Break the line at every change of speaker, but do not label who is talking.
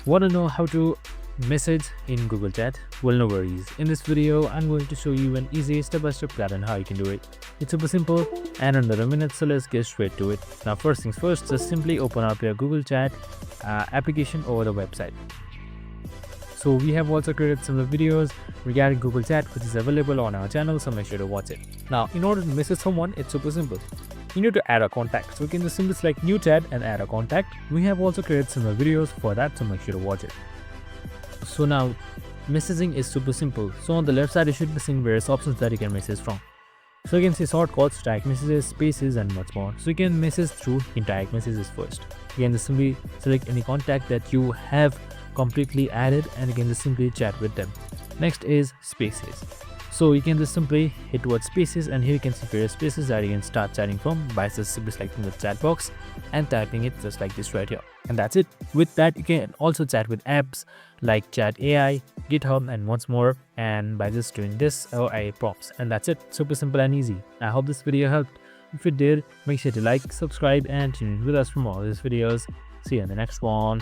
Want to know how to message in Google Chat? Well, no worries. In this video, I'm going to show you an easy step-by-step guide on how you can do it. It's super simple and under a minute, so let's get straight to it. Now, first things first, just simply open up your Google Chat application over the website. So we have also created some videos regarding Google Chat, which is available on our channel, so make sure to watch it. Now, in order to message someone, it's super simple. You need to add a contact. So we can just simply select new chat and add a contact. We have also created similar videos for that, so make sure to watch it. So now, messaging is super simple. So on the left side, you should be seeing various options that you can message from. So you can see shortcuts, direct messages, spaces, and much more. So you can message through indirect messages first. You can just simply select any contact that you have completely added and you can just simply chat with them. Next is spaces. So you can just simply hit towards spaces, and here you can see various spaces that you can start chatting from by just simply selecting the chat box and typing it just like this right here. And that's it. With that, you can also chat with apps like Chat AI, GitHub, and much more, and by just doing this or AI prompts. And that's it. Super simple and easy. I hope this video helped. If it did, make sure to like, subscribe, and tune in with us for more of these videos. See you in the next one.